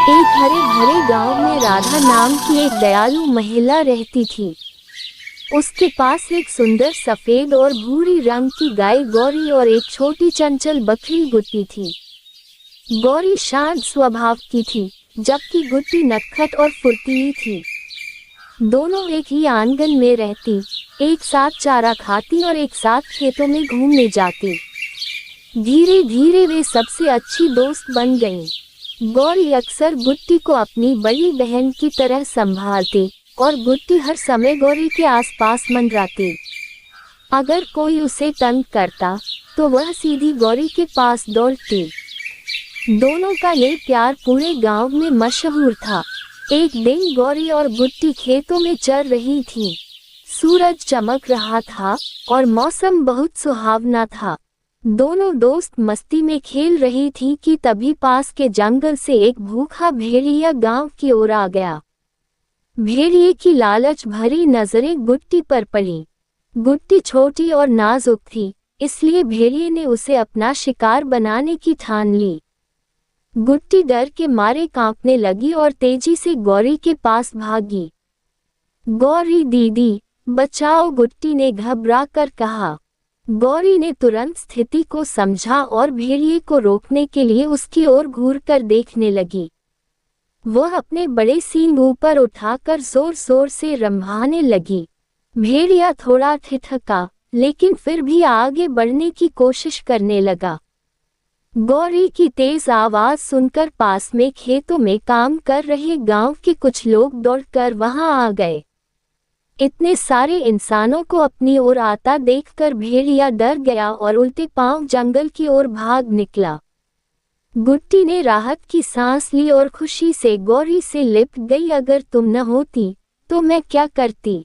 एक हरे भरे गांव में राधा नाम की एक दयालु महिला रहती थी। उसके पास एक सुंदर सफेद और भूरी रंग की गाय गौरी और एक छोटी चंचल बकरी गुट्टी थी। गौरी शांत स्वभाव की थी, जबकि गुट्टी नटखट और फुर्तीली थी। दोनों एक ही आंगन में रहती, एक साथ चारा खाती और एक साथ खेतों में घूमने जाती। धीरे धीरे वे सबसे अच्छी दोस्त बन गईं। गौरी अक्सर गुट्टी को अपनी बड़ी बहन की तरह संभालती और गुट्टी हर समय गौरी के आसपास मंडराती। अगर कोई उसे तंग करता तो वह सीधी गौरी के पास दौड़ती। दोनों का ये प्यार पूरे गांव में मशहूर था। एक दिन गौरी और गुट्टी खेतों में चल रही थी। सूरज चमक रहा था और मौसम बहुत सुहावना था। दोनों दोस्त मस्ती में खेल रही थी कि तभी पास के जंगल से एक भूखा भेड़िया गांव की ओर आ गया। भेड़िए की लालच भरी नजरें गुट्टी पर पड़ी। गुट्टी छोटी और नाजुक थी, इसलिए भेड़िए ने उसे अपना शिकार बनाने की ठान ली। गुट्टी डर के मारे कांपने लगी और तेजी से गौरी के पास भागी। गौरी दीदी, बचाओ, गुट्टी ने घबरा कर कहा। गौरी ने तुरंत स्थिति को समझा और भेड़िए को रोकने के लिए उसकी ओर घूरकर देखने लगी। वह अपने बड़े सींग ऊपर उठाकर जोर जोर से रम्भाने लगी। भेड़िया थोड़ा ठिठका, लेकिन फिर भी आगे बढ़ने की कोशिश करने लगा। गौरी की तेज आवाज सुनकर पास में खेतों में काम कर रहे गांव के कुछ लोग दौड़कर वहां आ गए। इतने सारे इंसानों को अपनी ओर आता देखकर भेड़िया डर गया और उल्टे पांव जंगल की ओर भाग निकला। गुट्टी ने राहत की सांस ली और खुशी से गौरी से लिपट गई। अगर तुम न होती तो मैं क्या करती।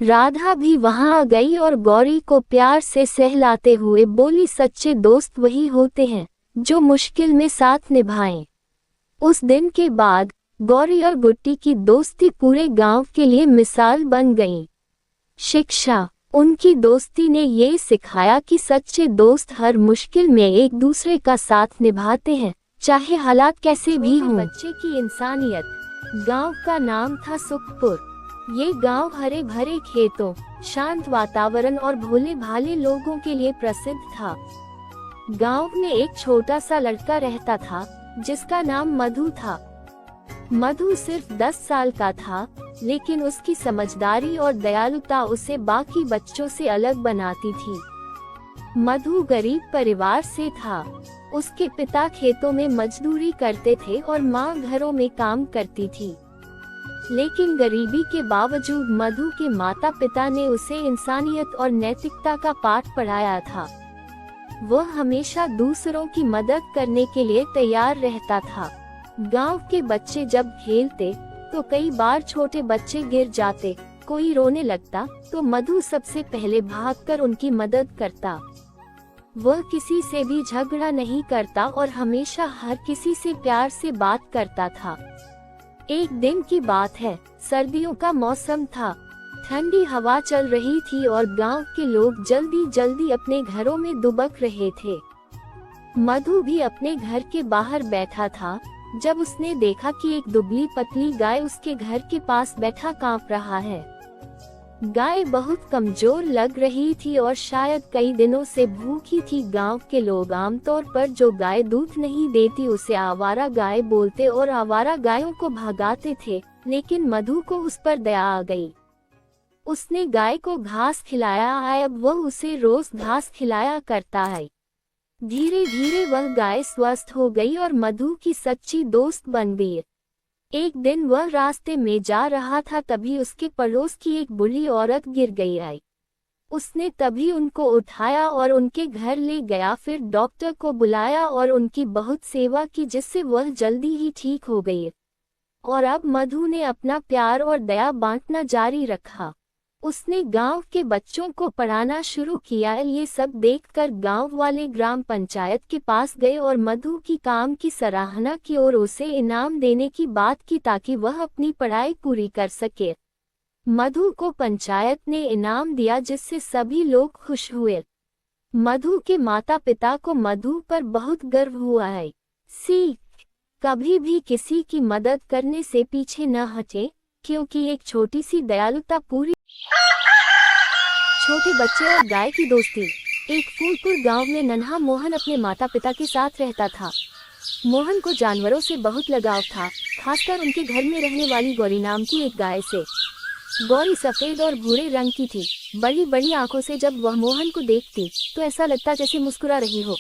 राधा भी वहां आ गई और गौरी को प्यार से सहलाते हुए बोली, सच्चे दोस्त वही होते हैं जो मुश्किल में साथ निभाएं। उस दिन के बाद गौरी और गुट्टी की दोस्ती पूरे गांव के लिए मिसाल बन गई। शिक्षा, उनकी दोस्ती ने ये सिखाया कि सच्चे दोस्त हर मुश्किल में एक दूसरे का साथ निभाते हैं, चाहे हालात कैसे भी हों। बच्चे की इंसानियत। गांव का नाम था सुखपुर। ये गांव हरे भरे खेतों, शांत वातावरण और भोले भाले लोगों के लिए प्रसिद्ध था। गांव में एक छोटा सा लड़का रहता था जिसका नाम मधु था। मधु सिर्फ 10 साल का था, लेकिन उसकी समझदारी और दयालुता उसे बाकी बच्चों से अलग बनाती थी। मधु गरीब परिवार से था। उसके पिता खेतों में मजदूरी करते थे और माँ घरों में काम करती थी। लेकिन गरीबी के बावजूद मधु के माता पिता ने उसे इंसानियत और नैतिकता का पाठ पढ़ाया था। वह हमेशा दूसरों की मदद करने के लिए तैयार रहता था। गांव के बच्चे जब खेलते तो कई बार छोटे बच्चे गिर जाते, कोई रोने लगता तो मधु सबसे पहले भागकर उनकी मदद करता। वह किसी से भी झगड़ा नहीं करता और हमेशा हर किसी से प्यार से बात करता था। एक दिन की बात है, सर्दियों का मौसम था। ठंडी हवा चल रही थी और गांव के लोग जल्दी जल्दी अपने घरों में दुबक रहे थे। मधु भी अपने घर के बाहर बैठा था जब उसने देखा कि एक दुबली पतली गाय उसके घर के पास बैठा कांप रहा है। गाय बहुत कमजोर लग रही थी और शायद कई दिनों से भूखी थी। गांव के लोग आमतौर पर जो गाय दूध नहीं देती उसे आवारा गाय बोलते और आवारा गायों को भगाते थे, लेकिन मधु को उस पर दया आ गई। उसने गाय को घास खिलाया, अब वह उसे रोज घास खिलाया करता है। धीरे धीरे वह गाय स्वस्थ हो गई और मधु की सच्ची दोस्त बन गई। एक दिन वह रास्ते में जा रहा था, तभी उसके पड़ोस की एक बूढ़ी औरत गिर गई आई। उसने तभी उनको उठाया और उनके घर ले गया, फिर डॉक्टर को बुलाया और उनकी बहुत सेवा की, जिससे वह जल्दी ही ठीक हो गई। और अब मधु ने अपना प्यार और दया बांटना जारी रखा। उसने गांव के बच्चों को पढ़ाना शुरू किया। ये सब देखकर गांव वाले ग्राम पंचायत के पास गए और मधु की काम की सराहना की और उसे इनाम देने की बात की ताकि वह अपनी पढ़ाई पूरी कर सके। मधु को पंचायत ने इनाम दिया, जिससे सभी लोग खुश हुए। मधु के माता पिता को मधु पर बहुत गर्व हुआ है। सीख, कभी भी किसी की मदद करने से पीछे न हटे, क्योंकि एक छोटी सी दयालुता पूरी। छोटे बच्चे और गाय की दोस्ती। एक फूलपुर गांव में नन्हा मोहन अपने माता पिता के साथ रहता था। मोहन को जानवरों से बहुत लगाव था, खासकर उनके घर में रहने वाली गौरी नाम की एक गाय से। गौरी सफेद और भूरे रंग की थी। बड़ी बड़ी आंखों से जब वह मोहन को देखती तो ऐसा लगता जैसे मुस्कुरा रही हो।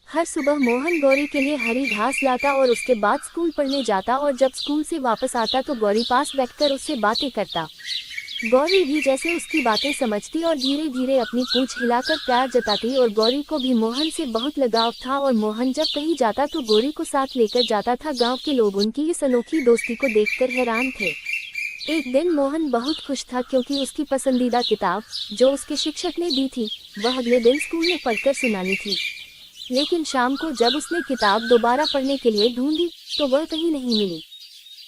हर सुबह मोहन गौरी के लिए हरी घास लाता और उसके बाद स्कूल पढ़ने जाता, और जब स्कूल से वापस आता तो गौरी पास बैठकर उससे बातें करता। गौरी भी जैसे उसकी बातें समझती और धीरे धीरे अपनी पूंछ हिलाकर प्यार जताती। और गौरी को भी मोहन से बहुत लगाव था, और मोहन जब कहीं जाता तो गौरी को साथ लेकर जाता था। गांव के लोग उनकी इस अनोखी दोस्ती को देखकर हैरान थे। एक दिन मोहन बहुत खुश था, क्योंकि उसकी पसंदीदा किताब जो उसके शिक्षक ने दी थी वह अगले दिन स्कूल में पढ़कर सुनानी थी। लेकिन शाम को जब उसने किताब दोबारा पढ़ने के लिए ढूंढी तो वह कहीं नहीं मिली।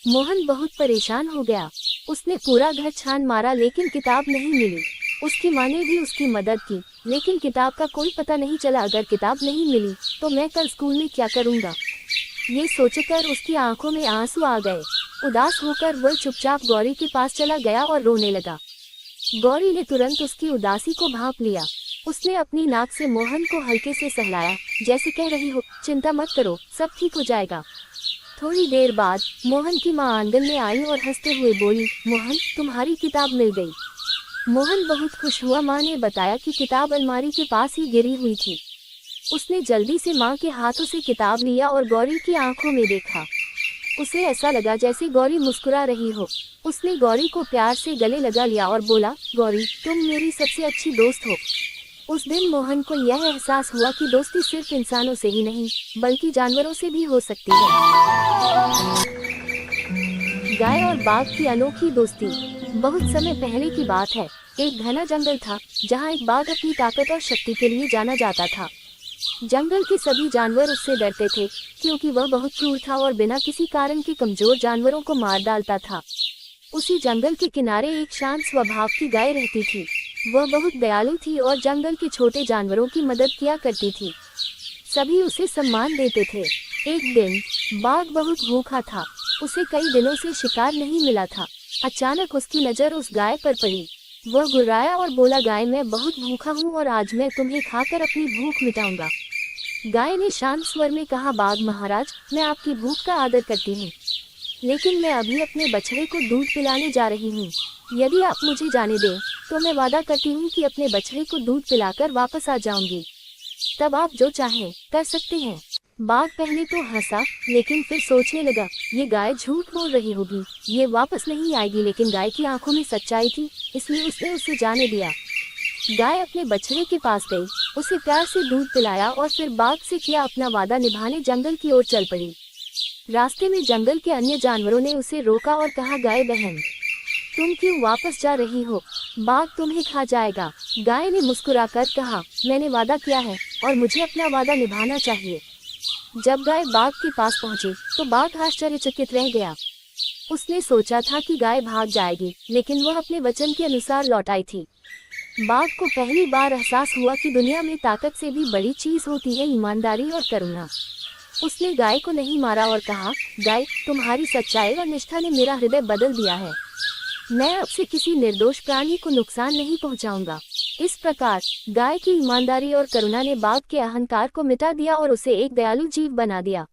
मोहन बहुत परेशान हो गया। उसने पूरा घर छान मारा, लेकिन किताब नहीं मिली। उसकी माँ ने भी उसकी मदद की, लेकिन किताब का कोई पता नहीं चला। अगर किताब नहीं मिली तो मैं कल स्कूल में क्या करूँगा, ये सोचकर उसकी आंखों में आंसू आ गए। उदास होकर वह चुपचाप गौरी के पास चला गया और रोने लगा। गौरी ने तुरंत उसकी उदासी को भांप लिया। उसने अपनी नाक से मोहन को हल्के से सहलाया, जैसे कह रही हो, चिंता मत करो, सब ठीक हो जाएगा। थोड़ी देर बाद मोहन की माँ आंगन में आई और हंसते हुए बोली, मोहन, तुम्हारी किताब मिल गई। मोहन बहुत खुश हुआ। माँ ने बताया कि किताब अलमारी के पास ही गिरी हुई थी। उसने जल्दी से माँ के हाथों से किताब लिया और गौरी की आंखों में देखा। उसे ऐसा लगा जैसे गौरी मुस्कुरा रही हो। उसने गौरी को प्यार से गले लगा लिया और बोला, गौरी, तुम मेरी सबसे अच्छी दोस्त हो। उस दिन मोहन को यह एहसास हुआ कि दोस्ती सिर्फ इंसानों से ही नहीं बल्कि जानवरों से भी हो सकती है। गाय और बाघ की अनोखी दोस्ती। बहुत समय पहले की बात है। एक घना जंगल था जहाँ एक बाघ अपनी ताकत और शक्ति के लिए जाना जाता था। जंगल के सभी जानवर उससे डरते थे, क्योंकि वह बहुत क्रूर था और बिना किसी कारण के कमजोर जानवरों को मार डालता था। उसी जंगल के किनारे एक शांत स्वभाव की गाय रहती थी। वह बहुत दयालु थी और जंगल के छोटे जानवरों की मदद किया करती थी। सभी उसे सम्मान देते थे। एक दिन बाघ बहुत भूखा था। उसे कई दिनों से शिकार नहीं मिला था। अचानक उसकी नज़र उस गाय पर पड़ी। वह गुर्राया और बोला, गाय, मैं बहुत भूखा हूँ और आज मैं तुम्हें खाकर अपनी भूख मिटाऊंगा। गाय ने शांत स्वर में कहा, बाघ महाराज, मैं आपकी भूख का आदर करती हूँ, लेकिन मैं अभी अपने बछड़े को दूध पिलाने जा रही हूँ। यदि आप मुझे जाने दें तो मैं वादा करती हूँ कि अपने बछड़े को दूध पिलाकर वापस आ जाऊंगी। तब आप जो चाहें कर सकते हैं। बाघ पहले तो हंसा, लेकिन फिर सोचने लगा, ये गाय झूठ बोल रही होगी, ये वापस नहीं आएगी। लेकिन गाय की आंखों में सच्चाई थी, इसलिए उसने उसे जाने दिया। गाय अपने बछड़े के पास गई, उसे प्यार से दूध पिलाया और फिर बाघ से किया अपना वादा निभाने जंगल की ओर चल पड़ी। रास्ते में जंगल के अन्य जानवरों ने उसे रोका और कहा, गाय बहन, तुम क्यों वापस जा रही हो? बाघ तुम्हें खा जाएगा। गाय ने मुस्कुराकर कहा, मैंने वादा किया है और मुझे अपना वादा निभाना चाहिए। जब गाय बाघ के पास पहुंची तो बाघ आश्चर्यचकित रह गया। उसने सोचा था कि गाय भाग जाएगी, लेकिन वह अपने वचन के अनुसार लौट आई थी। बाघ को पहली बार एहसास हुआ कि दुनिया में ताकत से भी बड़ी चीज होती है ईमानदारी और करुणा। उसने गाय को नहीं मारा और कहा, गाय, तुम्हारी सच्चाई और निष्ठा ने मेरा हृदय बदल दिया है। मैं अब से किसी निर्दोष प्राणी को नुकसान नहीं पहुंचाऊंगा। इस प्रकार गाय की ईमानदारी और करुणा ने बाघ के अहंकार को मिटा दिया और उसे एक दयालु जीव बना दिया।